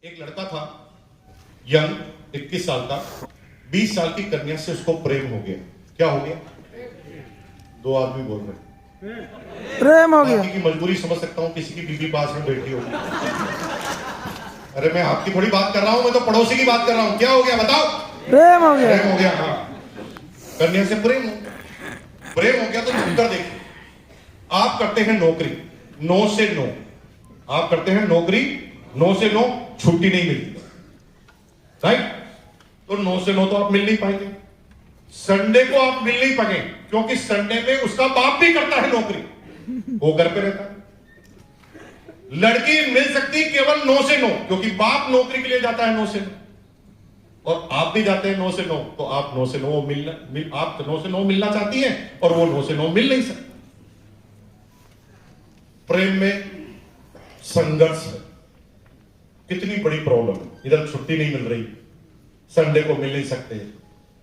एक लड़का था यंग 21 साल का, 20 साल की कन्या से उसको प्रेम हो गया। क्या हो गया? दो आदमी बोल रहे प्रेम हो गया। बाकी की मजबूरी समझ सकता हूं, किसी की बीवी पास में बैठी होगी। अरे मैं आपकी थोड़ी बात कर रहा हूं, मैं तो पड़ोसी की बात कर रहा हूं। क्या हो गया बताओ? प्रेम हो गया। प्रेम हो गया। हाँ, कन्या से प्रेम हो गया। प्रेम हो गया तो उत्तर देखिए, आप करते हैं नौकरी, 9 से 9। आप करते हैं नौकरी, 9 से 9 छुट्टी नहीं मिलती, राइट? तो 9 से 9 तो आप मिल नहीं पाएंगे। संडे को आप मिल नहीं पाएंगे क्योंकि संडे में उसका बाप भी करता है नौकरी, वो घर पे रहता है। लड़की मिल सकती केवल 9 से 9 क्योंकि बाप नौकरी के लिए जाता है 9 से 9, और आप भी जाते हैं 9 से 9। तो आप 9 से 9 आप 9 से 9 मिलना चाहती हैं और वो 9 से 9 मिल नहीं सकते। प्रेम में संघर्ष है, कितनी बड़ी प्रॉब्लम है। इधर छुट्टी नहीं मिल रही, संडे को मिल नहीं सकते,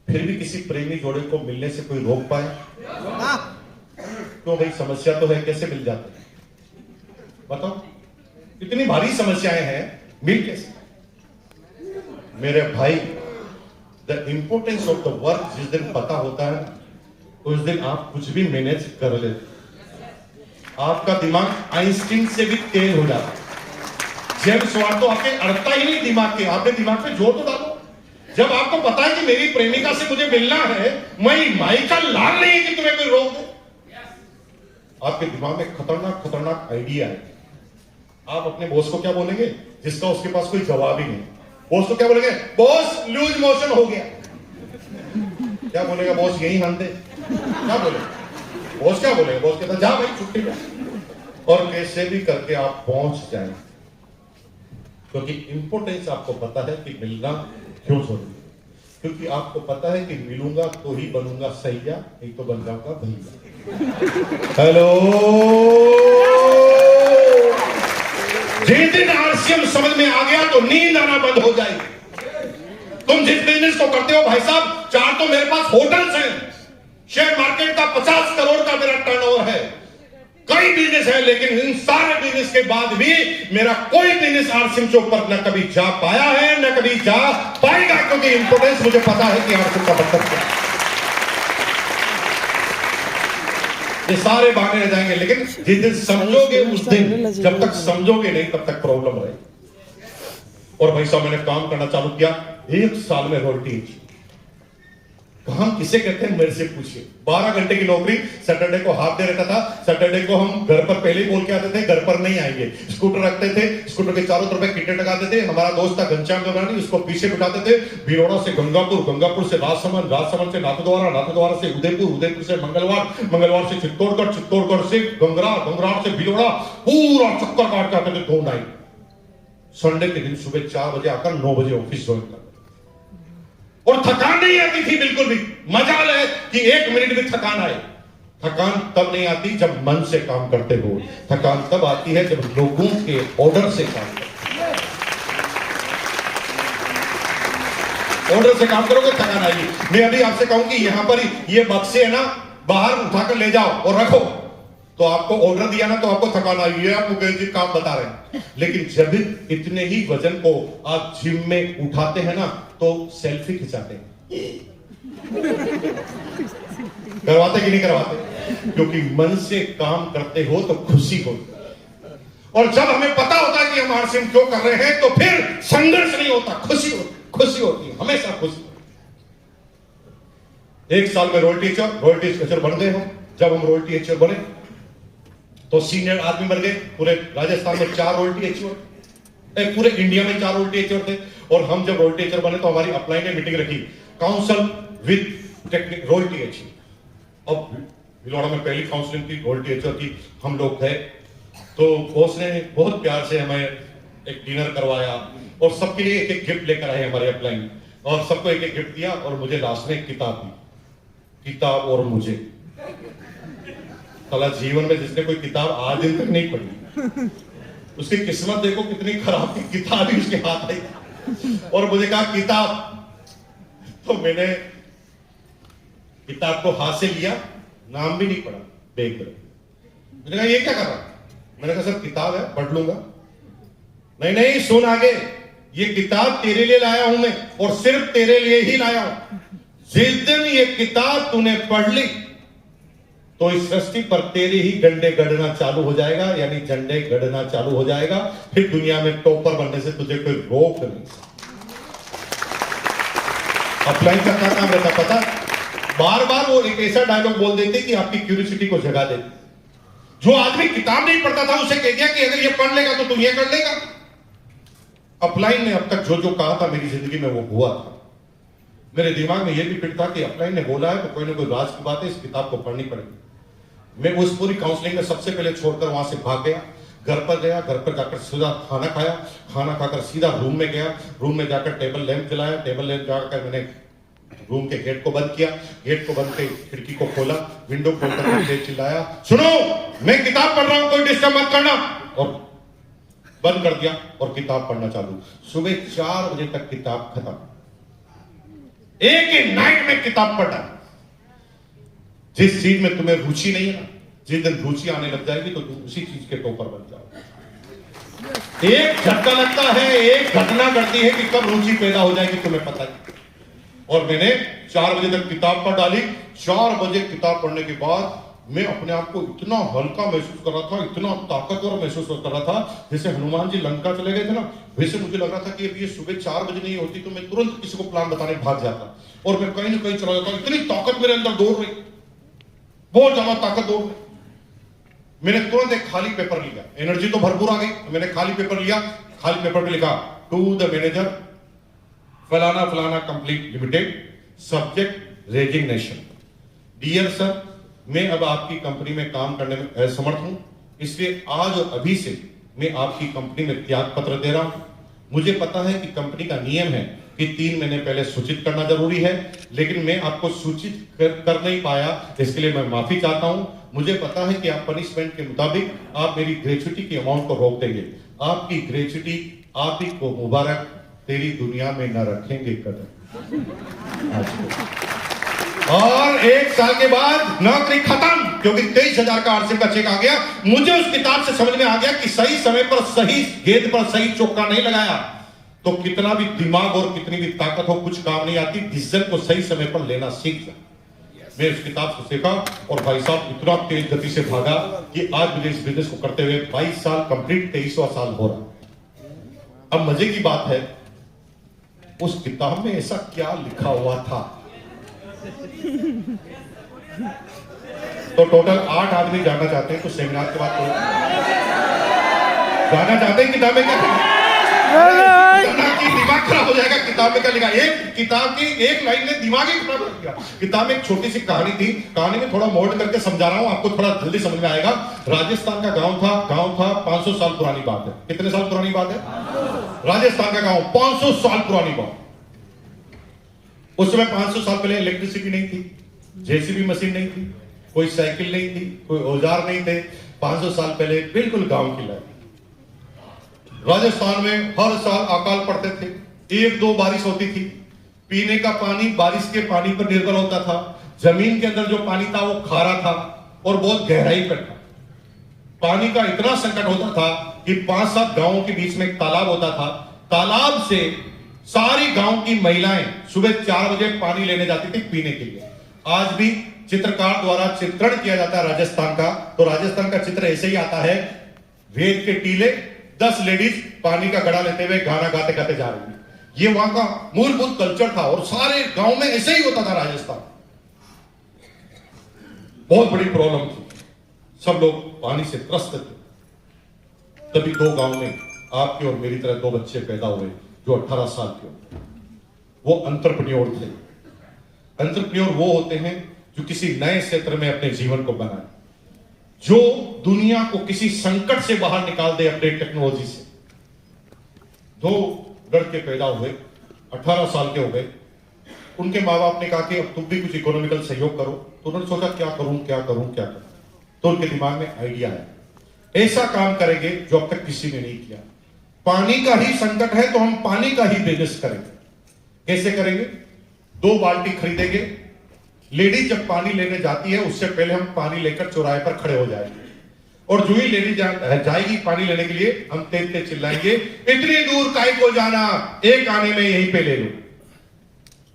फिर भी किसी प्रेमी जोड़े को मिलने से कोई रोक पाए? क्यों भाई, समस्या तो है, कैसे मिल जाते हैं बताओ? कितनी भारी समस्याएं हैं, मिल कैसे? मेरे भाई, the importance of the work जिस दिन पता होता है उस दिन आप कुछ भी मैनेज कर लेते। आपका दिमाग आइंस्टीन से भी तेज हो जाता है। जेम्स वाट तो आपके अड़ता ही नहीं दिमाग के, आपके दिमाग पे जोर तो डालो। जब आपको पता है कि मेरी प्रेमिका से मुझे मिलना है, मैं माई का लाल नहीं है कि तुम्हें कोई रोक दे। आपके दिमाग में खतरनाक खतरनाक आइडिया है। आप अपने बॉस को क्या बोलेंगे जिसका उसके पास कोई जवाब ही नहीं? बॉस को क्या बोलेंगे? बॉस लूज मोशन हो गया। क्या बोलेगा बॉस? यही हानते। क्या बोलेगा बॉस? क्या बोलेगा बॉस? कहता जा भाई छुट्टी पे। और कैसे भी करके आप पहुंच जाएं, क्योंकि इंपोर्टेंस आपको पता है कि मिलना क्यों जरूरी है। क्योंकि आपको पता है कि मिलूंगा तो ही बनूंगा सैया, नहीं तो बन जाऊंगा भैया। हेलो, जिस दिन आरसीएम समझ में आ गया तो नींद आना बंद हो जाएगी। तुम जिस बिजनेस को करते हो भाई साहब, 4 तो मेरे पास होटल्स हैं, शेयर मार्केट का 50 करोड़ का मेरा टर्नओवर है, कई बिजनेस है, लेकिन इन सारे बिजनेस के बाद भी मेरा कोई बिजनेस आरसीएम के ऊपर न कभी जा पाया है न कभी जा पाएगा, क्योंकि इंपोर्टेंस मुझे पता है कि आरसीएम का मतलब क्या है। ये सारे बहाने रह जाएंगे, लेकिन जिस दिन समझोगे उस दिन, जब तक समझोगे नहीं तब तक प्रॉब्लम रहेगी। और भाई साहब, मैंने काम करना चालू किया 1 साल में रोटी। काम किसे कहते हैं मेरे से पूछिए। 12 घंटे की नौकरी, सैटरडे को हाफ डे रहता था। सैटरडे को हम घर पर पहले ही बोल के आते थे घर पर नहीं आएंगे। स्कूटर रखते थे, स्कूटर के चारों तरफ किटे लगाते थे। हमारा दोस्त था घनश्याम गंगानी, उसको पीछे बिठाते थे। भिलोड़ा से गंगापुर, गंगापुर से राजसमंद, राजसमंद से नाथद्वारा, नाथद्वारा से उदयपुर, उदयपुर से मंगलवार, मंगलवार से चित्तौड़गढ़, चित्तौड़गढ़ से गंगरा, गंगरार से भिलोड़ा, पूरा चक्कर काट के आते थे 2 नाइट। संडे के दिन सुबह 4 बजे आकर 9 बजे ऑफिस ज्वाइन करते, और थकान नहीं आती थी बिल्कुल भी। मजाल है कि 1 मिनट भी थकान आए। थकान तब नहीं आती जब मन से काम करते हो, थकान तब आती है जब लोगों के ऑर्डर से काम करते हो। ऑर्डर से काम करोगे थकान आएगी। मैं अभी आपसे कहूं कि यहां पर ये बक्से है ना, बाहर उठाकर ले जाओ और रखो, तो आपको ऑर्डर दिया ना तो आपको थकान आएगी, आप मुकेश जी काम बता रहे हैं। लेकिन जब इतने ही वजन को आप जिम में उठाते हैं ना तो सेल्फी खिंचाते हैं। करवाते कि नहीं करवाते? क्योंकि मन से काम करते हो तो खुशी होती है। और जब हमें पता होता है कि हम आरसीएम क्यों कर रहे हैं तो फिर संघर्ष नहीं होता, खुशी होती, खुशी होती है, हमेशा खुशी। 1 साल में रोयल्टी टीचर बन गए हम। जब हम रोयल्टी टीचर बने तो सीनियर आदमी बन गए। पूरे राजस्थान में 4 रोयल्टी टीचर, पूरे इंडिया में 4 रोयल्टी टीचर थे। और हम जब रोयल्टी टीचर बने तो हमारी अपलाइन ने मीटिंग रखी, council with technique royalty teacher. अब भिलवाड़ा में पहली काउंसिलिंग थी, रोयल्टी टीचर की हम लोग थे। तो बॉस ने बहुत प्यार से हमें एक डिनर करवाया और सबके लिए एक गिफ्ट लेकर आए हमारे अपलाइन, और सबको एक गिफ्ट दिया। और मुझे लास्ट में एक किताब दी, किताब और मुझे। साला जीवन में जिसने कोई किताब आज दिन तक नहीं पढ़ी, उसकी किस्मत देखो कितनी खराब थी, किताब ही उसके हाथ आई और मुझे कहा किताब। तो मैंने किताब को हाथ से लिया, नाम भी नहीं पढ़ा, देख कर मैंने कहा ये क्या कर रहा? मैंने कहा सर किताब है, पढ़ लूंगा। नहीं नहीं सुन आगे, ये किताब तेरे लिए लाया हूं मैं, और सिर्फ तेरे लिए ही लाया हूं। जिस दिन ये किताब तूने पढ़ ली तो इस सृष्टि पर तेरे ही डंडे गड़ना चालू हो जाएगा, यानी झंडे गड़ना चालू हो जाएगा। फिर दुनिया में टॉपर बनने से तुझे कोई रोक नहीं सकता। अपलाइन का क्या काम रहता पता? बार बार वो एक ऐसा डायलॉग बोल देते कि आपकी क्यूरियोसिटी को जगा देते। जो आदमी किताब नहीं पढ़ता था उसे कह दिया कि अगर ये पढ़ लेगा तो तुम ये कर लेगा। अपलाइन ने अब तक जो जो कहा था मेरी जिंदगी में वो हुआ था। मेरे दिमाग में ये भी फिट था कि अपलाइन ने बोला है तो कोई ना कोई राज की बात है, इस किताब को पढ़नी पड़ेगी। मैं उस पूरी काउंसलिंग में सबसे पहले छोड़कर वहां से भाग गया, घर पर गया, घर पर जाकर सीधा खाना खाया, खाना खाकर सीधा रूम में गया, रूम में जाकर टेबल लैंप जलाया, टेबल लैंप जाकर मैंने रूम के गेट को बंद किया, गेट को बंद कर खिड़की को खोला, विंडो खोलकर चिल्लाया, सुनो मैं किताब पढ़ रहा हूं, कोई डिस्टर्ब मत करना, और बंद कर दिया और किताब पढ़ना चालू। सुबह 4 बजे तक किताब खत्म। एक ही नाइट में किताब पढ़ा। जिस चीज में तुम्हें रुचि नहीं है ना, जिस दिन रुचि आने लग जाएगी तो तुम उसी चीज के टॉपर बन जाओ। एक झटका लगता है, एक घटना घटती है कि कब रुचि पैदा हो जाएगी तुम्हें पता नहीं। और मैंने 4 बजे तक किताब पढ़ डाली। 4 बजे किताब पढ़ने के बाद मैं अपने आप को इतना हल्का महसूस कर रहा था, इतना ताकतवर महसूस कर रहा था, जैसे हनुमान जी लंका चले गए थे ना, वैसे मुझे लग रहा था कि ये सुबह 4 बजे नहीं होती तो मैं तुरंत किसी को प्लान बताने भाग जाता और मैं कहीं ना कहीं चला जाता। इतनी ताकत मेरे अंदर दौड़ रही, बहुत ज्यादा ताकत दौड़ रही। मैंने तुरंत एक खाली पेपर लिया, एनर्जी तो भरपूर आ गई। मैंने खाली पेपर लिया, खाली पेपर पे लिखा टू द मैनेजर फलाना फलाना complete limited, subject resignation. Dear sir, मैं अब आपकी कंपनी में काम करने में असमर्थ हूं, इसलिए आज और अभी से मैं आपकी कंपनी में त्याग पत्र दे रहा हूं। मुझे पता है कि कंपनी का नियम है कि 3 महीने पहले सूचित करना जरूरी है, लेकिन मैं आपको सूचित कर नहीं पाया, इसके लिए मैं माफी चाहता हूं। मुझे पता है कि आप पनिशमेंट के मुताबिक आप मेरी ग्रेच्युटी की अमाउंट को रोक देंगे। आपकी ग्रेच्युटी आप ही को मुबारक, तेरी दुनिया में न रखेंगे कदम। और 1 साल के बाद नौकरी खत्म, क्योंकि 23,000 का आरसीएम का चेक आ गया। मुझे उस किताब से समझ में आ गया कि सही समय पर सही गेंद पर सही चौका नहीं लगाया तो कितना भी दिमाग और कितनी भी ताकत हो कुछ काम नहीं आती। डिसीजन को सही समय पर लेना सीख जा। मैं इस किताब से सीखा और भाई साहब इतना तेज गति से भागा कि आज मुझे इस बिजनेस को करते हुए 22 साल कंप्लीट, 23वां साल हो रहा। अब मजे की बात है, उस किताब में ऐसा क्या लिखा हुआ था? तो टोटल 8 आदमी जानना चाहते हैं, तो सेमिनार के बाद जानना चाहते हैं किताब में क्या लिखा? दिमाग खराब हो जाएगा। किताब में क्या लिखा? एक किताब की एक लाइन ने दिमाग ही खराब कर दिया। किताब में एक छोटी सी कहानी थी, कहानी में थोड़ा मोल्ड करके समझा रहा हूं, आपको थोड़ा जल्दी समझ में आएगा। राजस्थान का गांव था 500 साल पुरानी बात है। कितने साल पुरानी बात है? राजस्थान का गांव 500 साल पुरानी बात। उस समय 500 साल पहले इलेक्ट्रिसिटी नहीं थी, जेसीबी मशीन नहीं थी, कोई साइकिल नहीं थी, कोई औजार नहीं थे। 500 साल पहले बिल्कुल गांव की लाइफ। राजस्थान में हर साल अकाल पड़ते थे, 1-2 बारिश होती थी। पीने का पानी बारिश के पानी पर निर्भर होता था। जमीन के अंदर जो पानी था वो खारा था और बहुत गहराई पर था। पानी का इतना संकट होता था कि 5-7 गांवों के बीच में एक तालाब होता था। तालाब से सारी गांव की महिलाएं सुबह 4 बजे पानी लेने जाती थी पीने के लिए। आज भी चित्रकार द्वारा चित्रण किया जाता है राजस्थान का, तो राजस्थान का चित्र ऐसे ही आता है। वेद के टीले, 10 लेडीज पानी का घड़ा लेते हुए गाना गाते गाते जा रही है। ये वहां का मूलभूत कल्चर था और सारे गांव में ऐसे ही होता था। राजस्थान बहुत बड़ी प्रॉब्लम थी, सब लोग पानी से त्रस्त थे। तभी 2 गांव में आपके और मेरी तरह 2 बच्चे पैदा हुए जो 18 साल के होते। वो एंटरप्रेन्योर थे। एंटरप्रेन्योर वो होते हैं जो किसी नए क्षेत्र में अपने जीवन को बनाए, जो दुनिया को किसी संकट से बाहर निकाल दे अपने टेक्नोलॉजी से। 2 लड़के पैदा हुए, 18 साल के हो गए। उनके माँ बाप ने कहा कि अब तुम भी कुछ इकोनॉमिकल सहयोग करो। तो उन्होंने सोचा क्या करूं। तो उनके दिमाग में आइडिया है, ऐसा काम करेंगे जो अब तक किसी ने नहीं किया। पानी का ही संकट है तो हम पानी का ही बिजनेस करेंगे। कैसे करेंगे? 2 बाल्टी खरीदेंगे। लेडीज जब पानी लेने जाती है उससे पहले हम पानी लेकर चौराहे पर खड़े हो जाएंगे। और जो ही जाएगी पानी लेने के लिए, हम तेज तेज चिल्लाएंगे, इतनी दूर काहे को जाना, एक आने में यहीं पे ले लो।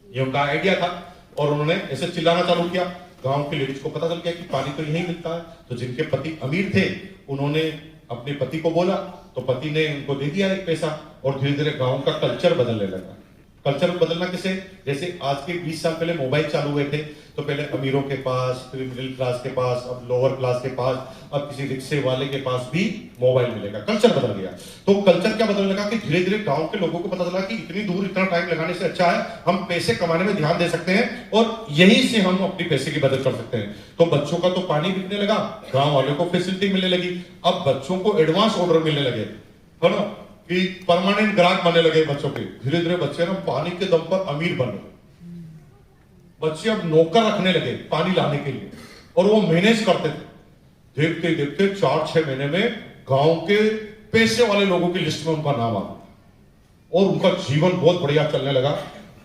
ये उनका आइडिया था और उन्होंने ऐसे चिल्लाना चालू किया। गांव के लेडीज को पता चल गया कि पानी तो यहीं मिलता है। तो जिनके पति अमीर थे उन्होंने अपने पति को बोला, तो पति ने उनको दे दिया एक पैसा, और धीरे धीरे गांव का कल्चर बदलने लगा। कल्चर बदलना किसे, जैसे आज के 20 साल पहले मोबाइल चालू हुए थे, तो पहले अमीरों के पास, फिर मिडिल क्लास के पास, अब लोअर क्लास के पास, अब किसी रिक्शे वाले के पास भी मोबाइल मिलेगा। कल्चर बदल गया। तो कल्चर क्या बदलने लगा कि धीरे धीरे गांव के लोगों को पता चला कि इतनी दूर इतना टाइम लगाने से अच्छा है हम पैसे कमाने में ध्यान दे सकते हैं और यहीं से हम अपनी पैसे की बचत कर सकते हैं। तो बच्चों का तो पानी बिकने लगा, गांव वालों को फैसिलिटी मिलने लगी। अब बच्चों को एडवांस ऑर्डर मिलने लगे, है ना, कि परमानेंट ग्राहक बनने लगे बच्चों के। धीरे धीरे बच्चे ना पानी के दम पर अमीर बन गए। बच्चे अब नौकर रखने लगे पानी लाने के लिए, और वो मैनेज करते थे। देखते देखते 4-6 महीने में गांव के पैसे वाले लोगों की लिस्ट में उनका नाम आ गया और उनका जीवन बहुत बढ़िया चलने लगा।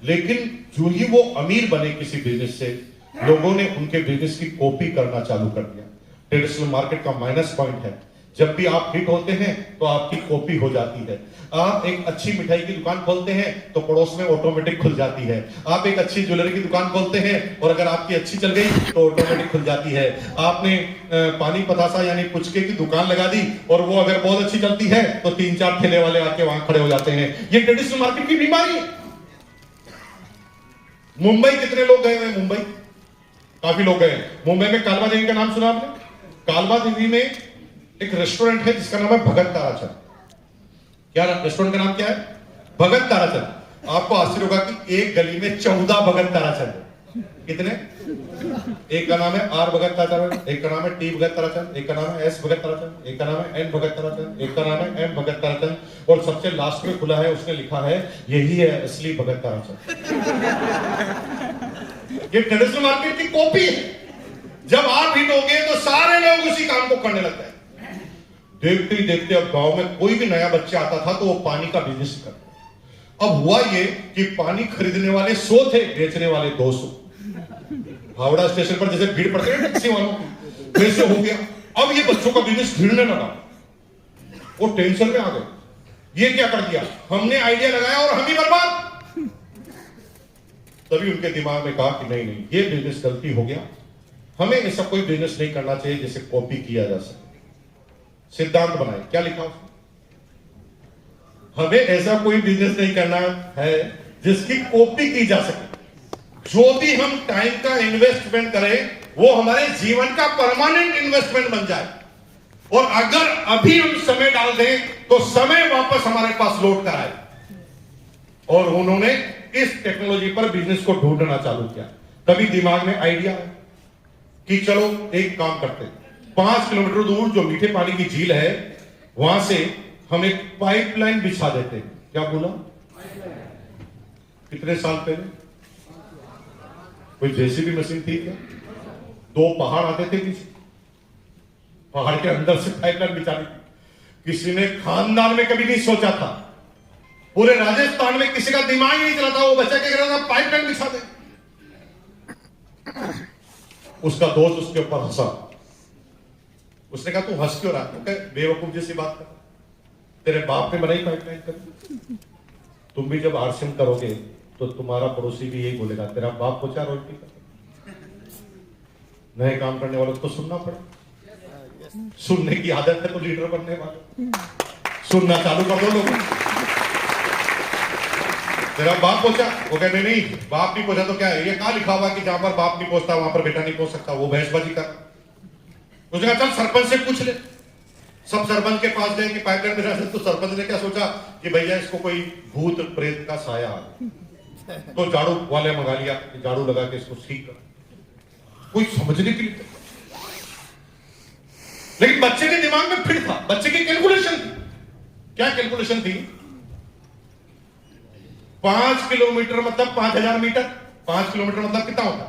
लेकिन जो ही वो अमीर बने किसी बिजनेस से, लोगों ने उनके बिजनेस की कॉपी करना चालू कर दिया। ट्रेडिशनल मार्केट का माइनस पॉइंट है, जब भी आप हिट होते हैं तो आपकी कॉपी हो जाती है। आप एक अच्छी मिठाई की दुकान खोलते हैं तो पड़ोस में ऑटोमेटिक खुल जाती है। आप एक अच्छी ज्वेलरी की दुकान खोलते हैं और अगर आपकी अच्छी चल गई तो ऑटोमेटिक खुल जाती है। आपने पानी पतासा यानी पुचके की दुकान लगा दी और वो अगर बहुत अच्छी चलती है तो 3-4 ठेले वाले आके वहां खड़े हो जाते हैं। ये ट्रेडिशनल मार्केट की बीमारी है। मुंबई कितने लोग गए हैं? मुंबई काफी लोग गए। मुंबई में कालवा देवी का नाम सुना आपने? कालवा देवी में एक रेस्टोरेंट है जिसका नाम है भगत ताराचंद। क्या रेस्टोरेंट का नाम क्या है? भगत ताराचंद। आपको आश्चर्य होगा कि एक गली में 14 भगत ताराचंद है। कितने? एक का नाम है आर भगत ताराचंद, एक का नाम है टी भगत ताराचंद, एक का नाम है एस भगत ताराचंद, एक का नाम है एन भगत ताराचंद, एक का नाम है एम भगत ताराचंद, और सबसे लास्ट में खुला है, उसने लिखा है यही है असली भगत ताराचंद। ये ट्रेडिशनल मार्केट की कॉपी है। जब आप हिट होंगे तो सारे लोग उसी काम को करने लगते हैं। देखते ही देखते अब गांव में कोई भी नया बच्चा आता था तो वो पानी का बिजनेस करता। अब हुआ ये कि पानी खरीदने वाले 100 थे, बेचने वाले 200। हावड़ा स्टेशन पर जैसे भीड़ पड़ती है टैक्सी वालों की, वैसे हो गया। अब ये बच्चों का बिजनेस गिरने लगा, वो टेंशन में आ गए। ये क्या कर दिया हमने, आइडिया लगाया और हम ही बर्बाद। तभी उनके दिमाग में कहा कि नहीं नहीं, ये बिजनेस गलती हो गया, हमें ऐसा कोई बिजनेस नहीं करना चाहिए जिसे कॉपी किया जा सके। सिद्धांत बनाए। क्या लिखा उसने? हमें ऐसा कोई बिजनेस नहीं करना है जिसकी कॉपी की जा सके। जो भी हम टाइम का इन्वेस्टमेंट करें वो हमारे जीवन का परमानेंट इन्वेस्टमेंट बन जाए, और अगर अभी हम समय डाल दें तो समय वापस हमारे पास लौट कर आए। और उन्होंने इस टेक्नोलॉजी पर बिजनेस को ढूंढना चालू किया। तभी दिमाग में आइडिया है कि चलो एक काम करते हैं, 5 किलोमीटर दूर जो मीठे पानी की झील है वहां से हम एक पाइपलाइन बिछा देते हैं। क्या बोला? कितने साल पहले? कोई जेसीबी मशीन थी क्या? 2 पहाड़ आते थे किसी पहाड़ के अंदर से पाइपलाइन बिछानी थी। किसी ने खानदान में कभी नहीं सोचा था, पूरे राजस्थान में किसी का दिमाग ही नहीं चला था, वो बच्चा क्या कर रहा था, पाइपलाइन बिछा दे। उसका दोस्त उसके ऊपर हंसा। उसने कहा तू हंस क्यों रहा? बेवकूफ जैसी बात कर, तेरे बाप ने बनाई पाइपलाइन कर। तुम भी जब आरसीएम करोगे तो तुम्हारा पड़ोसी भी यही बोलेगा, तेरा बाप को क्या रोटी कर। नए काम करने वालों को सुनना पड़े। सुनने की आदत है तो लीडर बनने वाले सुनना चालू कर दो लोग। तेरा बाप पहुंचा, वो कहते नहीं बाप नहीं पहुंचा तो क्या है? ये कहां लिखा हुआ कि जहां पर बाप नहीं पहुंचता वहां पर बेटा नहीं पहुंच सकता? वो बहसबाजी कर। उसने कहा चल सरपंच से पूछ ले। सब सरपंच के पास गए कि पाइपलाइन बिछा दे। तो सरपंच ने क्या सोचा कि भैया इसको कोई भूत प्रेत का साया आ गया, तो झाड़ू वाले मंगा लिया, झाड़ू लगा के इसको ठीक कर। कोई समझने के लिए, लेकिन बच्चे के दिमाग में फिट था, बच्चे की कैलकुलेशन थी। क्या कैलकुलेशन थी? 5 किलोमीटर मतलब 5000 मीटर। 5 किलोमीटर मतलब कितना होता?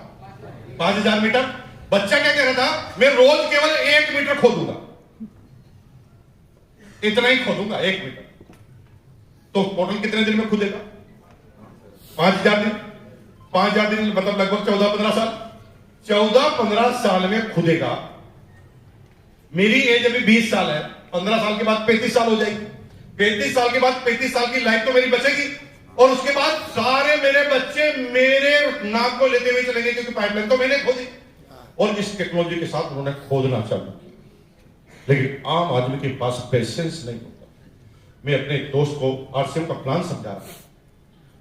5000 मीटर। बच्चा क्या कह रहा था, मैं रोज केवल 1 मीटर खोदूंगा, इतना ही खोदूंगा 1 मीटर। तो टोटल कितने दिन में खुदेगा? 5000 दिन। 5000 दिन मतलब लगभग 14-15 साल। 14-15 साल में खुदेगा। मेरी एज अभी 20 साल है, 15 साल के बाद 35 साल हो जाएगी। 35 साल के बाद 35 साल की लाइफ तो मेरी बचेगी, और उसके बाद सारे मेरे बच्चे मेरे नाक को लेते हुए चलेंगे, क्योंकि पाइपलाइन तो मैंने खोदी। और इस टेक्नोलॉजी के साथ उन्होंने खोदना चालू किया, लेकिन आम आदमी के पास पेशेंस नहीं होता। मैं अपने दोस्त को आरसीएम का प्लान समझा रहा था।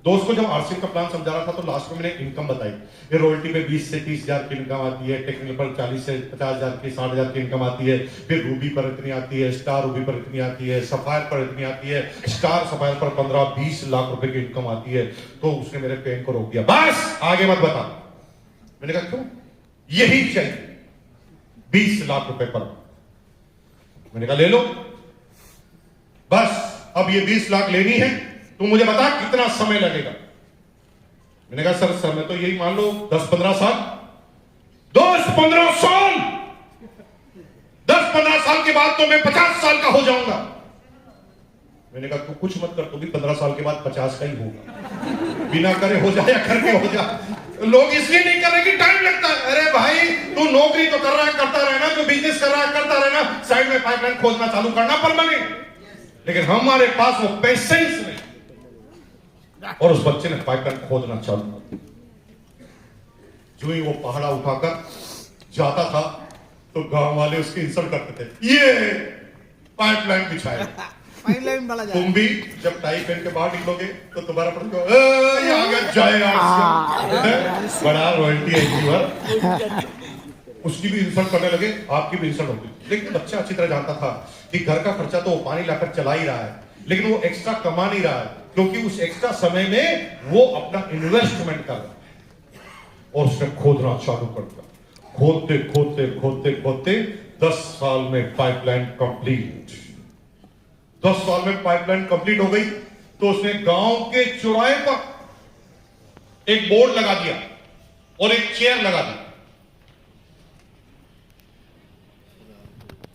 दोस्त को जब आरसीएम का प्लान समझा रहा था तो लास्ट में मैंने इनकम बताई। ये रॉयल्टी में 20 से 30 हजार की इनकम आती है, टेक्निकल पर 40 से 50 हजार की, 60 हजार की इनकम आती है। फिर रूबी पर इतनी आती है, स्टार रूबी पर इतनी आती है, सफायर पर इतनी आती है, स्टार सफायर पर 15-20 लाख रुपए की इनकम आती है। तो उसने मेरे पेन को रोक दिया, बस आगे मत बता। मैंने कहा क्यों? यही चाहिए 20 लाख रुपए पर। मैंने कहा ले लो, बस अब ये 20 लाख लेनी है, तू मुझे बता कितना समय लगेगा। मैंने कहा सर समय तो यही मान लो 10-15 साल। 10-15 साल 10-15 साल के बाद तो मैं 50 साल का हो जाऊंगा। मैंने कहा तू कुछ मत कर, तू भी 15 साल के बाद 50 का ही होगा, बिना करे हो जाए या करके हो जाए। लोग इसलिए नहीं कर रहे कि टाइम लगता है। अरे भाई तू नौकरी तो कर रहा है, करता रहना, जो बिजनेस कर रहा है करता रहना, साइड में पाइपलाइन खोदना चालू करना परमानेंट। लेकिन हमारे पास वो पेशेंस नहीं, और उस बच्चे ने पाइपलाइन खोदना चालू कर। जो ही वो पहाड़ा उठाकर जाता था तो गांव वाले उसकी इंसल्ट करते थे, ये पाइपलाइन बिछाएगा। पाइपलाइन वाला जा। तुम भी जब टाई पहन के बाहर निकलोगे तो तुम्हारा बड़ा रॉयल्टी है, उसकी भी इंसल्ट करने लगे, आपकी भी इंसल्ट होगी। लेकिन बच्चा अच्छी तरह जानता था कि घर का खर्चा तो वो पानी लाकर चला ही रहा है, लेकिन वो एक्स्ट्रा कमा नहीं रहा है, क्योंकि उस एक्स्ट्रा समय में वो अपना इन्वेस्टमेंट कर रहा है। और उसने खोदना चालू कर दिया। खोदते खोदते खोदते खोदते 10 साल में पाइपलाइन कंप्लीट। 10 साल में पाइपलाइन कंप्लीट हो गई तो उसने गांव के चौराहे पर एक बोर्ड लगा दिया और एक चेयर लगा दी।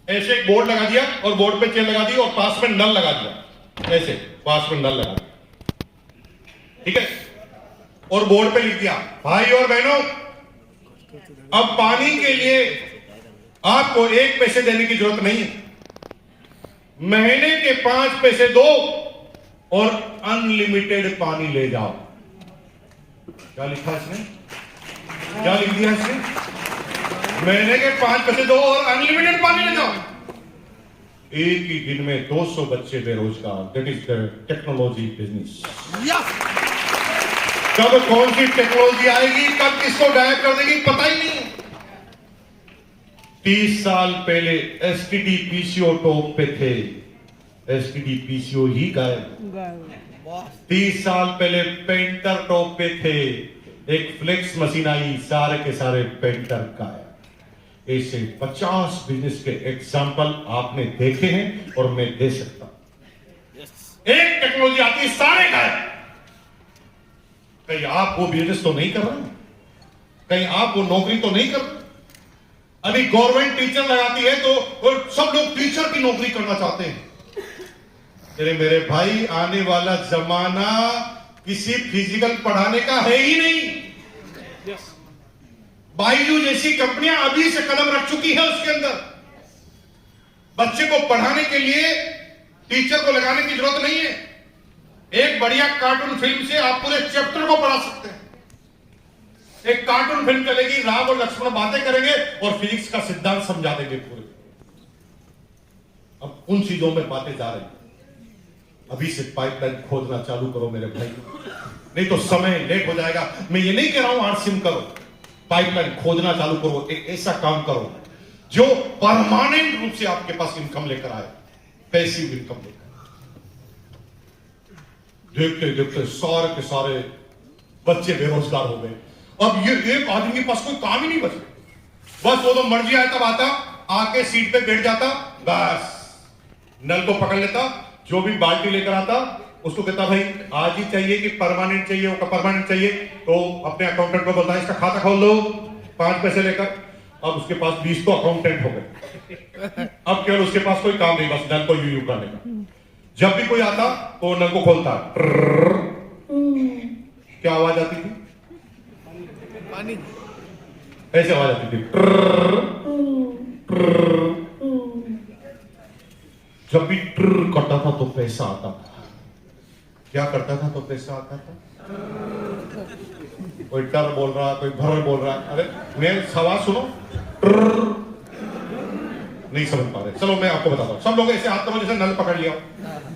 ऐसे एक बोर्ड लगा दिया और बोर्ड पे चेयर लगा दी और पास में नल लगा दिया, ऐसे पास में नल लगा दिया, ठीक है। और बोर्ड पे लिख दिया, भाई और बहनों अब पानी के लिए आपको 1 पैसे देने की जरूरत नहीं है, महीने के 5 पैसे दो और अनलिमिटेड पानी ले जाओ। क्या लिखा इसने? क्या लिख दिया इसने? महीने के 5 पैसे दो और अनलिमिटेड पानी ले जाओ। एक ही दिन में 200 बच्चे बेरोजगार। That is the technology business. कब कौन सी टेक्नोलॉजी आएगी, कब किसको गायब कर देगी, पता ही नहीं। 30 साल पहले एसटीडी पीसीओ टॉप पे थे, एसटीडी पीसीओ ही गायब। 30 साल पहले पेंटर टॉप पे थे, एक फ्लेक्स मशीन आई, सारे के सारे पेंटर गायब। ऐसे 50 बिजनेस के एग्जाम्पल आपने देखे हैं और मैं दे सकता हूं। एक टेक्नोलॉजी आती, सारे गायब। कहीं आप वो बिजनेस तो नहीं कर रहे, कहीं आप वो नौकरी तो नहीं कर रहे। अभी गवर्नमेंट टीचर लगाती है तो सब लोग टीचर की नौकरी करना चाहते हैं। मेरे भाई आने वाला जमाना किसी फिजिकल पढ़ाने का है ही नहीं। बायजू जैसी कंपनियां अभी से कदम रख चुकी है उसके अंदर। बच्चे को पढ़ाने के लिए टीचर को लगाने की जरूरत नहीं है। एक बढ़िया कार्टून फिल्म से आप पूरे चैप्टर को पढ़ा सकते हैं। एक कार्टून फिल्म चलेगी, राम और लक्ष्मण बातें करेंगे और फिजिक्स का सिद्धांत समझा देंगे पूरे। अब उन चीजों में बातें जा रही। अभी से पाइपलाइन खोदना चालू करो मेरे भाई, नहीं तो समय लेट हो जाएगा। मैं ये नहीं कह रहा हूं आरसीएम करो, पाइपलाइन खोदना चालू करो। एक ऐसा काम करो जो परमानेंट रूप से आपके पास इनकम लेकर आए, पैसिव इनकम लेकर। देखते देखते सारे के सारे बच्चे बेरोजगार हो गए। अब ये एक आदमी के पास कोई काम ही नहीं बचा। बस वो तो मर्जी आया तब आता, आके सीट पे बैठ जाता, बस नल को पकड़ लेता, जो भी बाल्टी लेकर आता उसको कहता भाई आज ही चाहिए कि परमानेंट चाहिए। वो परमानेंट चाहिए तो अपने अकाउंटेंट को बोलता है इसका खाता खोल दो 5 पैसे लेकर। अब उसके पास 20 तो अकाउंटेंट हो गए। अब केवल उसके पास कोई काम नहीं, बस नल को यू करने का। जब भी कोई आता तो नल को खोलता, क्या आवाज आती थी? ऐसे आवाज आती थी। जब भी ट्र करता था तो पैसा आता था। क्या करता था तो पैसा आता था? कोई टर बोल रहा, कोई भर बोल रहा। अरे मैं सवाल सुनो, ट्र नहीं समझ पा रहे। चलो मैं आपको बताता हूँ। सब लोग ऐसे हाथ करो जैसे नल पकड़ लिया,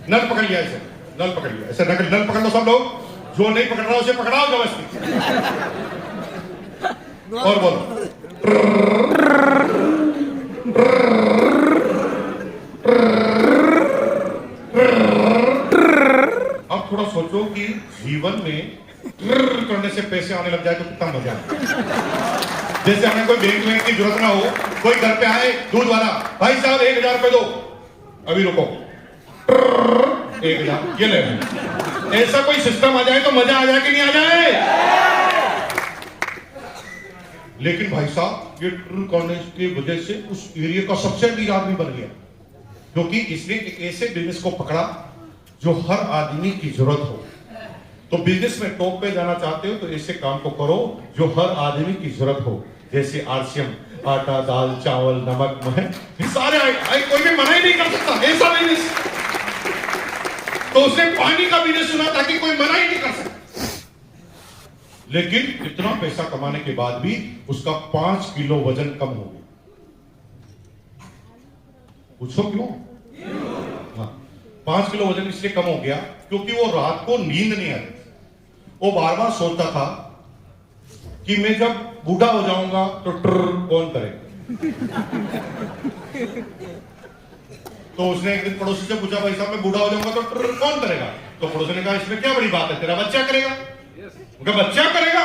नल पकड़ लिया, ऐसे नल पकड़ लिया, ऐसे नल पकड़ लो सब लोग। जो नहीं पकड़ रहा उसे पकड़ाओ जबरदस्ती और बोलो। अब थोड़ा सोचो कि जीवन में करने से पैसे आने लग जाए तो कितना मजा आए। जैसे हमें कोई बैंक में की जरूरत ना हो, कोई घर पे आए दूध वाला, भाई साहब 1000 रुपए दो, अभी रुको, 1000 ये ले। ऐसा कोई सिस्टम आ जाए तो मजा आ जाए कि नहीं आ जाए? लेकिन भाई साहब ये ट्रू करने की वजह से उस एरिया का सबसे अमीर आदमी बन गया, क्योंकि इसने एक ऐसे बिजनेस को पकड़ा जो हर आदमी की जरूरत हो। तो बिजनेस में टॉप पे जाना चाहते हो तो ऐसे काम को करो जो हर आदमी की जरूरत हो। जैसे आरसीएम, आटा, दाल, चावल, नमक, ये सारे कोई भी मना ही नहीं कर सकता ऐसा बिजनेस। तो उसने पानी का बिजनेस सुना ताकि कोई मना ही नहीं कर सकता। लेकिन इतना पैसा कमाने के बाद भी उसका 5 किलो वजन कम हो गया। पूछो क्यों? हाँ, 5 किलो वजन इसलिए कम हो गया क्योंकि वो रात को नींद नहीं आती। वो बार बार सोचता था कि मैं जब बूढ़ा हो जाऊंगा तो ट्र कौन करेगा। तो उसने एक दिन पड़ोसी से पूछा, भाई साहब मैं बूढ़ा हो जाऊंगा तो ट्र कौन करेगा? तो पड़ोसी ने कहा इसमें क्या बड़ी बात है, तेरा बच्चा करेगा। उनका बच्चा करेगा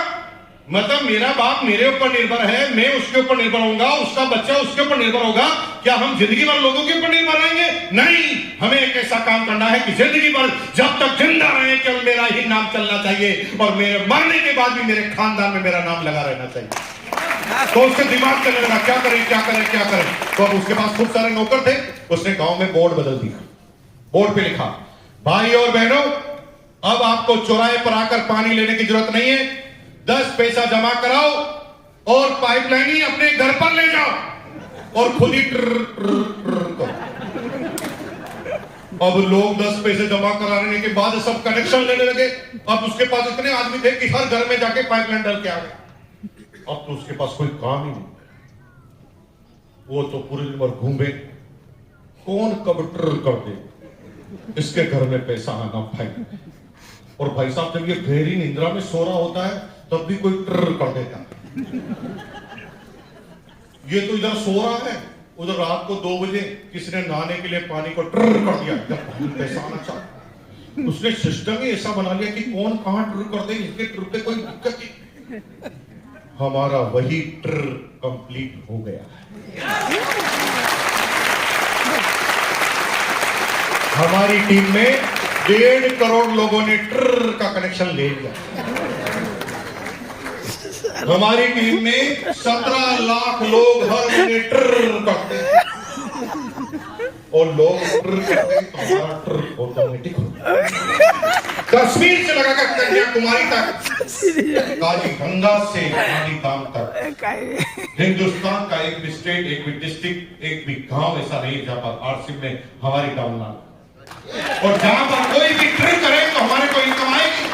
मतलब मेरा बाप मेरे ऊपर निर्भर है, मैं उसके ऊपर निर्भर होऊंगा, उसका बच्चा उसके ऊपर निर्भर होगा। क्या हम जिंदगी भर लोगों के ऊपर निर्भर रहेंगे? नहीं, हमें एक ऐसा काम करना है कि जिंदगी भर जब तक जिंदा रहे केवल मेरा ही नाम चलना चाहिए और मेरे मरने के बाद भी मेरे खानदान में मेरा नाम लगा रहना चाहिए। तो उसके दिमाग चलने लगा क्या करें क्या करें क्या करें। तो अब उसके पास खूब सारे नौकर थे। उसने गांव में बोर्ड बदल दिया। बोर्ड पे लिखा, भाई और बहनों अब आपको चौराहे पर आकर पानी लेने की जरूरत नहीं है, 10 पैसा जमा कराओ और पाइपलाइन ही अपने घर पर ले जाओ और खुद ही ट्र करो। अब लोग 10 पैसे जमा कराने के बाद सब कनेक्शन लेने लगे। अब उसके पास इतने आदमी थे कि हर घर में जाके पाइपलाइन डाल के आ गए। अब तो उसके पास कोई काम ही नहीं। वो तो पूरे दिन भर घूमे, कौन कब ट्र कर दे, इसके घर में पैसा आना भाई। और भाई साहब जब ये गहरी निंद्रा में सो रहा होता है तब भी कोई ट्र कर देता। ये तो इधर सो रहा है, उधर रात को 2 बजे किसी ने नहाने के लिए पानी को ट्र कर दिया, जब पानी पैसा आना चाहता। उसने सिस्टम ही ऐसा बना लिया कि कौन कहां ट्र कर दे, इसके ट्र पे कोई दिक्कत नहीं। हमारा वही ट्र कंप्लीट हो गया। हमारी टीम में 1.5 करोड़ लोगों ने ट्र का कनेक्शन ले लिया। हमारी टीम में 17 लाख लोग हर महीने ट्र करते हैं और लोग ट्र करते हैं तो हमारा ट्र ऑटोमेटिक होता है। कश्मीर से लगाकर कन्याकुमारी तक, काली गंगा से गांधीधाम तक, हिंदुस्तान का एक भी स्टेट, एक भी डिस्ट्रिक्ट, एक भी गांव ऐसा नहीं जहां पर आरसीएम में हमारी डाउनलोड। और जहां पर कोई भी ट्रिक करे तो हमारे को इनकम आएगी।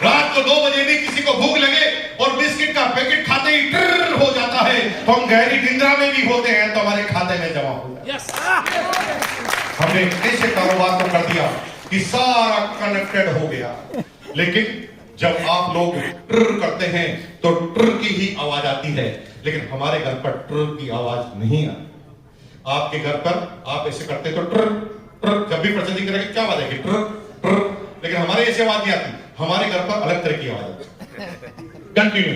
रात को 2 बजे भी किसी को भूख लगे और बिस्किट का पैकेट खाते ही ट्र हो जाता है तो हम गहरी निंद्रा में भी होते हैं तो हमारे खाते में जमा हो जाता है। हमने ऐसे कारोबार को कर दिया कि सारा कनेक्टेड हो गया। लेकिन जब आप लोग ट्र करते हैं तो ट्र की ही आवाज आती है, लेकिन हमारे घर पर ट्र की आवाज नहीं आती। आपके घर पर आप ऐसे करते तो ट्र ट्र, जब भी प्रसिद्धि करेंगे क्या आवाज आएगी? ट्र ट्र। लेकिन हमारे ऐसी आवाज नहीं आती, हमारे घर पर अलग तरह की आवाज आती। कंटिन्यू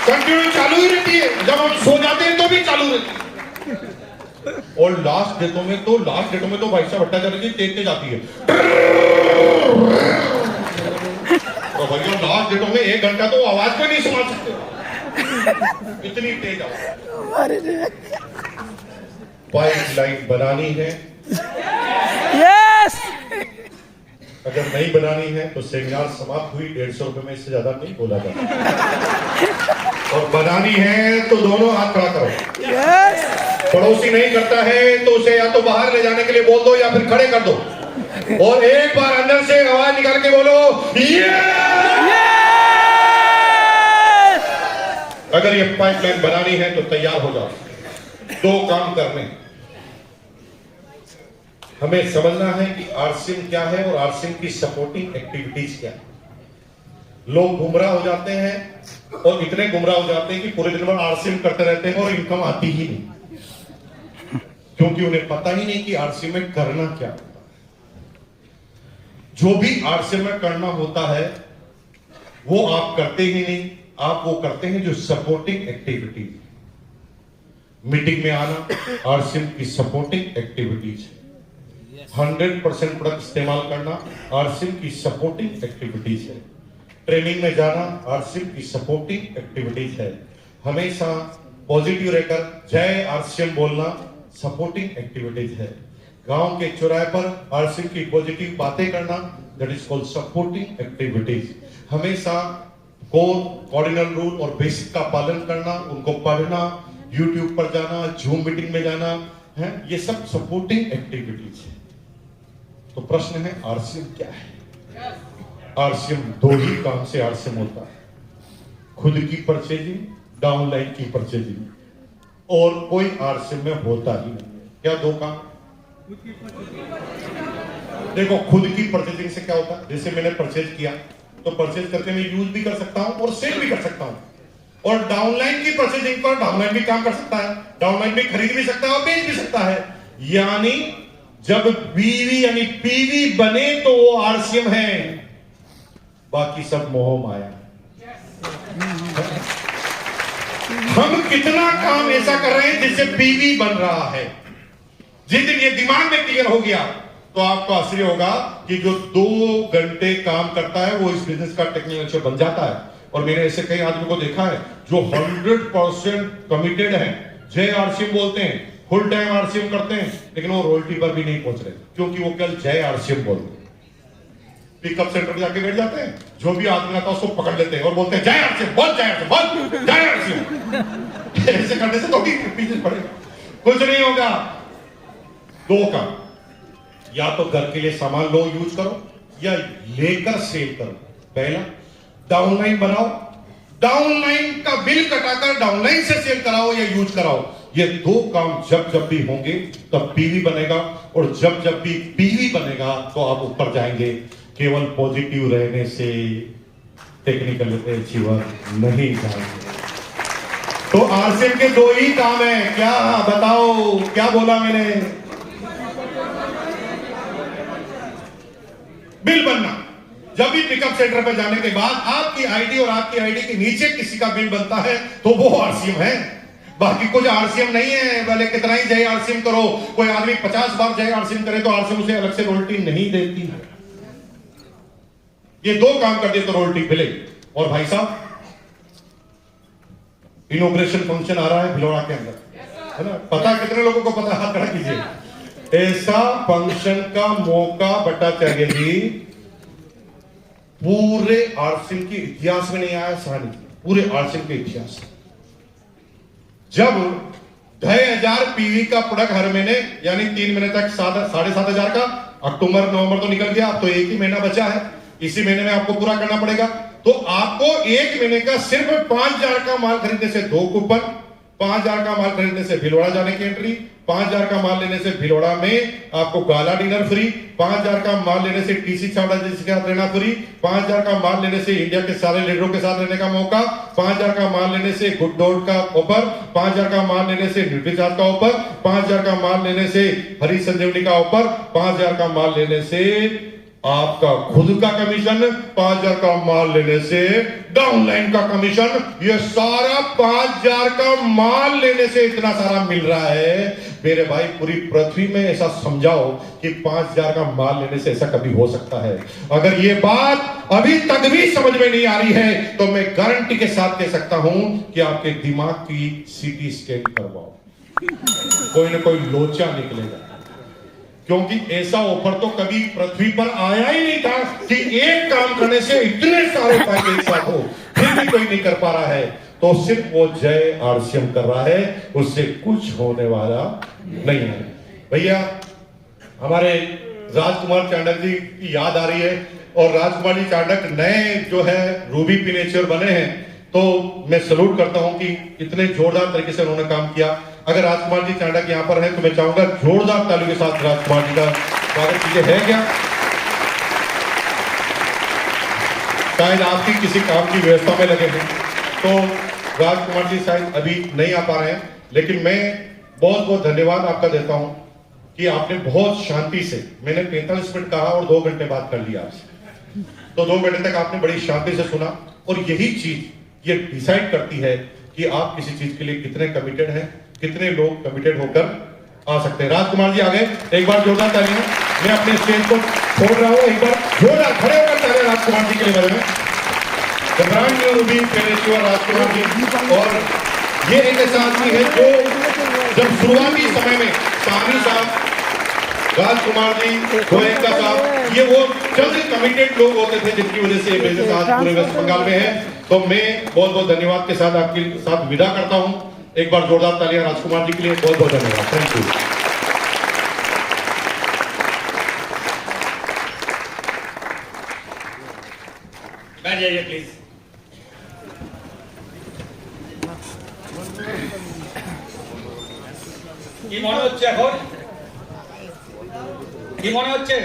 कंटिन्यू चालू ही रहती है। जब हम सो जाते हैं तो भी चालू रहती है। और लास्ट डेटों में तो भाई साहब भट्टाचार्य जी तेज तेज आती है। तो भैया लास्ट डेटों में 1 घंटा तो आवाज को नहीं सुना सकते, इतनी तेज आवाज। पाइपलाइन बनानी है, यस अगर नहीं बनानी है तो सेमिनार समाप्त हुई, 150 रुपए में इससे ज्यादा नहीं बोला जाता। और बनानी है तो दोनों हाथ खड़ा करो। पड़ोसी नहीं करता है तो उसे या तो बाहर ले जाने के लिए बोल दो या फिर खड़े कर दो, और एक बार अंदर से आवाज निकाल के बोलो ये। अगर ये पाइपलाइन बनानी है तो तैयार हो जाओ। दो काम करने, हमें समझना है कि आरसीएम क्या है और आरसीएम की सपोर्टिंग एक्टिविटीज क्या है। लोग गुमराह हो जाते हैं और इतने गुमराह हो जाते हैं कि पूरे दिन भर आरसीएम करते रहते हैं और इनकम आती ही नहीं, क्योंकि उन्हें पता ही नहीं कि आरसीएम में करना क्या होता है। जो भी आरसीएम में करना होता है वो आप करते ही नहीं, आप वो करते हैं जो सपोर्टिंग एक्टिविटीज। मीटिंग में आना आरसीएम की सपोर्टिंग एक्टिविटीज है। 100% प्रोडक्ट इस्तेमाल करना आरसीएम की सपोर्टिंग एक्टिविटीज है। ट्रेनिंग में जाना आरसीएम की सपोर्टिंग एक्टिविटीज है। हमेशा पॉजिटिव रहकर जय आरसीएम बोलना सपोर्टिंग एक्टिविटीज है। गांव के चौराहे पर आरसीएम की पॉजिटिव बातें करना, that is called supporting activities. हमेशा कोऑर्डिनल रूल और बेसिक का पालन करना, उनको पढ़ना, यूट्यूब पर जाना, जूम मीटिंग में जाना है, ये सब सपोर्टिंग एक्टिविटीज है। तो प्रश्न है आरसीएम क्या है? आरसीएम दो ही काम से आरसीएम होता है, खुद की परचेजिंग, डाउनलाइन की परचेजिंग, और कोई आरसीएम में होता ही नहीं है। क्या दो काम? देखो, खुद की परचेजिंग से क्या होता है, जैसे मैंने परचेज किया तो परचेज करके मैं यूज भी कर सकता हूं और सेल भी कर सकता हूं, और डाउनलाइन की परचेजिंग पर डाउनलाइन भी काम कर सकता है, डाउनलाइन भी खरीद भी सकता है और बेच भी सकता है। यानी जब बीवी यानी पीवी बने तो वो आरसीएम है, बाकी सब मोह माया। हम कितना काम ऐसा कर रहे हैं जिससे पीवी बन रहा है। जिस दिन ये दिमाग में क्लियर हो गया तो आपको आश्चर्य होगा कि जो 2 घंटे काम करता है वो इस बिजनेस का टेक्निकल बन जाता है। और मैंने ऐसे कई आदमी को देखा है जो 100% कमिटेड है, जय आरसीएम बोलते हैं, फुल टाइम आरसीएम करते हैं, लेकिन वो रॉयल्टी पर भी नहीं पहुंच रहे क्योंकि वो कल जय आरसीएम बोलते हैं। पिकअप सेंटर पे जाके बैठ जाते हैं, जो भी आदमी आता है उसको पकड़ लेते हैं और बोलते हैं जय आरसीएम, बोल जय आरसीएम, बोल जय आरसीएम। ऐसे करने से तो पीछे पड़ेगा, कुछ नहीं होगा। 2 काम, या तो घर के लिए सामान लो यूज करो, या लेकर सेल करो। पहला, डाउनलाइन बनाओ, डाउनलाइन का बिल कटाकर डाउनलाइन से सेल कराओ या यूज कराओ। ये 2 काम जब जब भी होंगे तब पीवी बनेगा, और जब जब भी पीवी बनेगा तो आप ऊपर जाएंगे। केवल पॉजिटिव रहने से टेक्निकल अचीवर नहीं जाएंगे। तो आरसीएम के 2 ही काम है। क्या बताओ, क्या बोला मैंने? बिल बनना। जब भी पिकअप सेंटर पर जाने के बाद आपकी आईडी और आपकी आईडी के नीचे किसी का बिल बनता है तो वो आरसीएम है, बाकी कुछ आरसीएम नहीं है। भले कितना ही जय आरसीएम करो, कोई आदमी 50 बार जय आरसीएम करे तो आरसीएम उसे अलग से रॉयल्टी नहीं देती है। ये 2 काम कर दे तो रॉयल्टी मिलेगी। और भाई साहब, इनॉग्रेशन फंक्शन आ रहा है भिलौड़ा के अंदर, है ना? पता कितने लोगों को पता? हाथ खड़ा कीजिए। ऐसा फंक्शन का मौका भट्टाचार्य जी पूरे आरसीएम के इतिहास में नहीं आया। सहानी पूरे आरसीएम के इतिहास में जब 2500 पीवी का प्रोडक्ट हर महीने यानी 3 महीने तक 7,500 का, अक्टूबर नवंबर तो निकल गया, अब तो 1 ही महीना बचा है, इसी महीने में आपको पूरा करना पड़ेगा। तो आपको 1 महीने का सिर्फ 5,000 का माल खरीदने से 2 कूपन, 5,000 का माल खरीदने से भिलौड़ा जाने की एंट्री, 5,000 का माल लेने से भिलौड़ा में आपको गाला डिनर फ्री, 5,000 का माल लेने से टीसी छावड़ा जी के साथ रहना फ्री, 5,000 का माल लेने से इंडिया के सारे लीडरों के साथ रहने का मौका, 5,000 का माल लेने से गुड डॉट का ऑफर, 5,000 का माल लेने से न्यूट्रीचार्ज का ऑफर, 5,000 का माल लेने से हरी संजीवनी का ऑफर, 5,000 का माल लेने से आपका खुद का कमीशन, 5,000 का माल लेने से डाउनलाइन का कमीशन। ये सारा 5,000 का माल लेने से इतना सारा मिल रहा है। मेरे भाई, पूरी पृथ्वी में ऐसा समझाओ कि 5,000 का माल लेने से ऐसा कभी हो सकता है? अगर ये बात अभी तक भी समझ में नहीं आ रही है तो मैं गारंटी के साथ कह सकता हूं कि आपके दिमाग की सीटी स्कैन करवाओ, कोई ना कोई लोचा निकलेगा। क्योंकि ऐसा ऑफर तो कभी पृथ्वी पर आया ही नहीं था कि एक काम करने से इतने सारे फायदे एक साथ हो, फिर भी कोई नहीं कर पा रहा है। तो सिर्फ वो जय आरसीएम कर रहा है, उससे कुछ होने वाला नहीं है। भैया हमारे राजकुमार चांडक जी की याद आ रही है, और राजकुमार जी चांडक नए जो है रूबी पिनेचर बने हैं, तो मैं सलूट करता हूं कि इतने जोरदार तरीके से उन्होंने काम किया। अगर राजकुमार जी चांडक यहां पर हैं तो मैं चाहूंगा जोरदार तालियों के साथ राजकुमार जी का स्वागत कीजिए। है क्या शायद आपकी किसी काम की व्यवस्था में लगे हैं, तो राजकुमार जी शायद अभी नहीं आ पा रहे हैं, लेकिन मैं बहुत बहुत धन्यवाद आपका देता हूं कि आपने बहुत शांति से, मैंने 45 मिनट कहा और 2 घंटे बात कर लिया आपसे, तो 2 घंटे तक आपने बड़ी शांति से सुना। और यही चीज ये डिसाइड करती है कि आप किसी चीज के लिए कितने कमिटेड हैं, कितने लोग कमिटेड होकर आ सकते हैं। राजकुमार जी आ गए, एक बार जोरदार तालियां। मैं अपने स्टेज को छोड़ रहा हूं, एक बार जोरदार खड़े होकर तालियां राजकुमार जी के लिए बजाएं। Brand new Ruby पिनेचर Rajkumar ji. और ये एक ऐसा आदमी है जो जब शुरुआती समय में साहनी साहब, राजकुमार जी, गोयनका साहब, ये वो चंद कमिटेड लोग होते थे जिनकी वजह से बिजनेस आज पूरे वेस्ट बंगाल में है। तो मैं बहुत बहुत धन्यवाद के साथ आपके साथ विदा करता हूं। एक बार जोरदार तालियां राजकुमार जी के लिए, बहुत बहुत धन्यवाद। Thank you. बैठ जाइए प्लीज। কি মনে হচ্ছে এখন? কি মনে হচ্ছে?